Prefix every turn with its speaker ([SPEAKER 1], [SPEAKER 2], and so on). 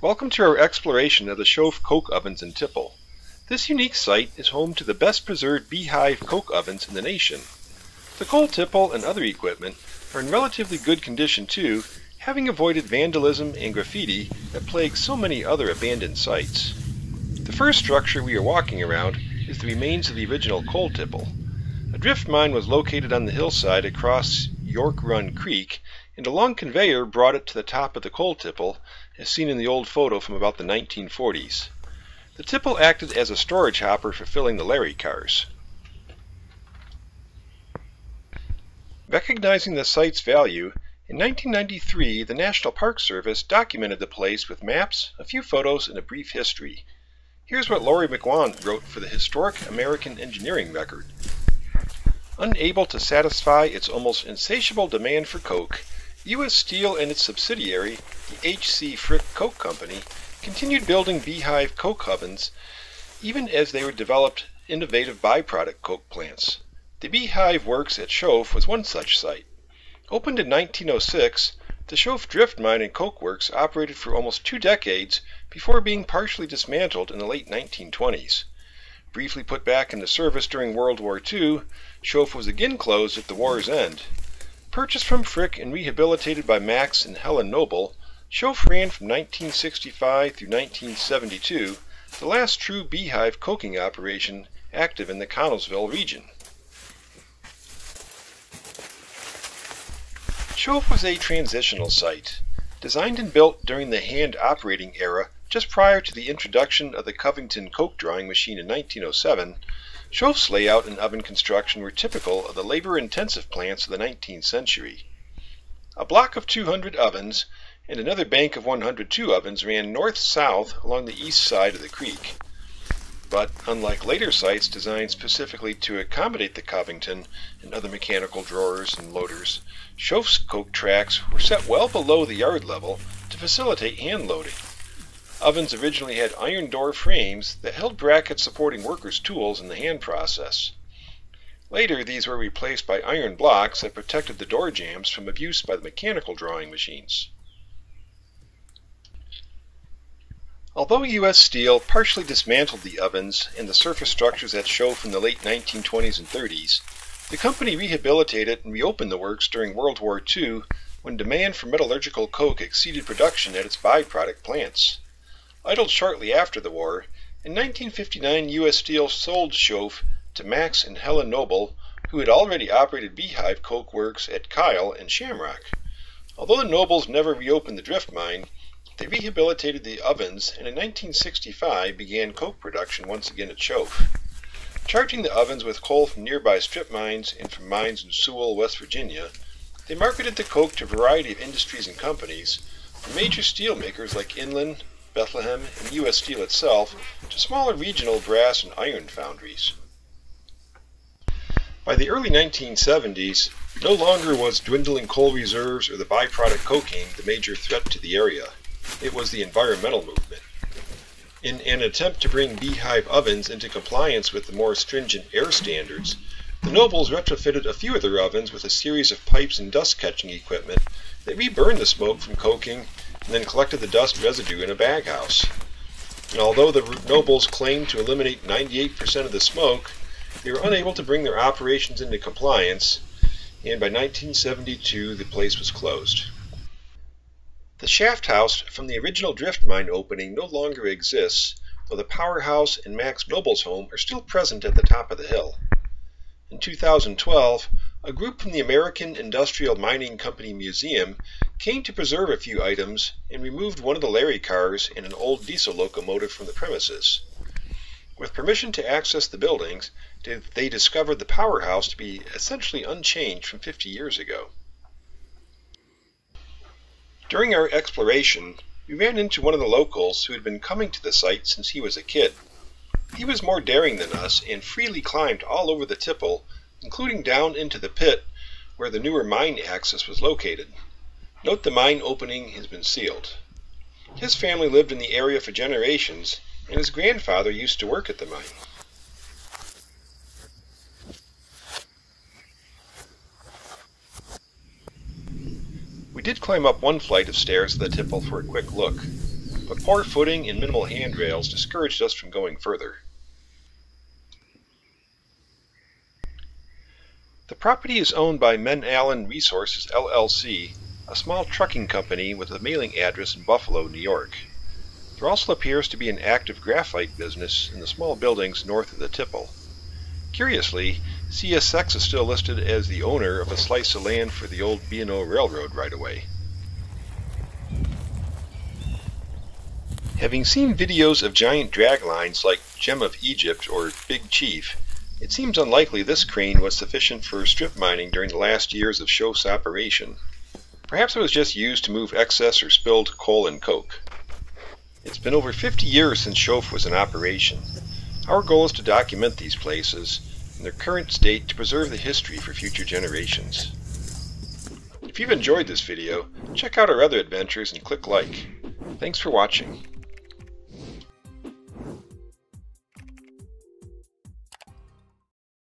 [SPEAKER 1] Welcome to our exploration of the Shoaf coke ovens in Tipple. This unique site is home to the best preserved beehive coke ovens in the nation. The coal tipple and other equipment are in relatively good condition too, having avoided vandalism and graffiti that plague so many other abandoned sites. The first structure we are walking around is the remains of the original coal tipple. A drift mine was located on the hillside across York Run Creek, and a long conveyor brought it to the top of the coal tipple, as seen in the old photo from about the 1940s. The tipple acted as a storage hopper for filling the Larry cars. Recognizing the site's value, in 1993 the National Park Service documented the place with maps, a few photos, and a brief history. Here's what Lori McWan wrote for the Historic American Engineering Record. Unable to satisfy its almost insatiable demand for coke, U.S. Steel and its subsidiary, the H.C. Frick Coke Company, continued building beehive coke ovens even as they developed innovative byproduct coke plants. The Beehive Works at Shoaf was one such site. Opened in 1906, the Shoaf Drift Mine and Coke Works operated for almost 2 decades before being partially dismantled in the late 1920s. Briefly put back into service during World War II, Shoaf was again closed at the war's end. Purchased from Frick and rehabilitated by Max and Helen Noble, Shoaf ran from 1965 through 1972, the last true beehive coking operation active in the Connellsville region. Shoaf was a transitional site. Designed and built during the hand operating era just prior to the introduction of the Covington coke drawing machine in 1907, Shoaf's layout and oven construction were typical of the labor-intensive plants of the 19th century. A block of 200 ovens and another bank of 102 ovens ran north-south along the east side of the creek. But unlike later sites designed specifically to accommodate the Covington and other mechanical drawers and loaders, Shoaf's coke tracks were set well below the yard level to facilitate hand loading. Ovens originally had iron door frames that held brackets supporting workers' tools in the hand process. Later, these were replaced by iron blocks that protected the door jambs from abuse by the mechanical drawing machines. Although U.S. Steel partially dismantled the ovens and the surface structures at Shoaf in the late 1920s and 30s, the company rehabilitated and reopened the works during World War II when demand for metallurgical coke exceeded production at its byproduct plants. Idled shortly after the war, in 1959 U.S. Steel sold Shoaf to Max and Helen Noble, who had already operated beehive coke works at Kyle and Shamrock. Although the Nobles never reopened the drift mine, they rehabilitated the ovens and in 1965 began coke production once again at Shoaf. Charging the ovens with coal from nearby strip mines and from mines in Sewell, West Virginia, they marketed the coke to a variety of industries and companies, from major steel makers like Inland, Bethlehem, and U.S. Steel itself, to smaller regional brass and iron foundries. By the early 1970s, no longer was dwindling coal reserves or the byproduct coking the major threat to the area. It was the environmental movement. In an attempt to bring beehive ovens into compliance with the more stringent air standards, the Nobles retrofitted a few of their ovens with a series of pipes and dust-catching equipment that reburned the smoke from coking and then collected the dust residue in a baghouse. And although the Nobles claimed to eliminate 98% of the smoke, they were unable to bring their operations into compliance, and by 1972 the place was closed. The shaft house from the original drift mine opening no longer exists, though the powerhouse and Max Noble's home are still present at the top of the hill. In 2012, a group from the American Industrial Mining Company Museum came to preserve a few items and removed one of the Larry cars and an old diesel locomotive from the premises. With permission to access the buildings, they discovered the powerhouse to be essentially unchanged from 50 years ago. During our exploration, we ran into one of the locals who had been coming to the site since he was a kid. He was more daring than us and freely climbed all over the tipple, including down into the pit where the newer mine access was located. Note the mine opening has been sealed. His family lived in the area for generations, and his grandfather used to work at the mine. We did climb up one flight of stairs to the tipple for a quick look. but poor footing and minimal handrails discouraged us from going further. The property is owned by Men Allen Resources LLC, a small trucking company with a mailing address in Buffalo, New York. There also appears to be an active graphite business in the small buildings north of the tipple. Curiously, CSX is still listed as the owner of a slice of land for the old B&O Railroad right-of-way. Having seen videos of giant drag lines like Gem of Egypt or Big Chief, it seems unlikely this crane was sufficient for strip mining during the last years of Shoaf's operation. Perhaps it was just used to move excess or spilled coal and coke. It's been over 50 years since Shoaf was in operation. Our goal is to document these places in their current state to preserve the history for future generations. If you've enjoyed this video, check out our other adventures and click like. Thanks for watching.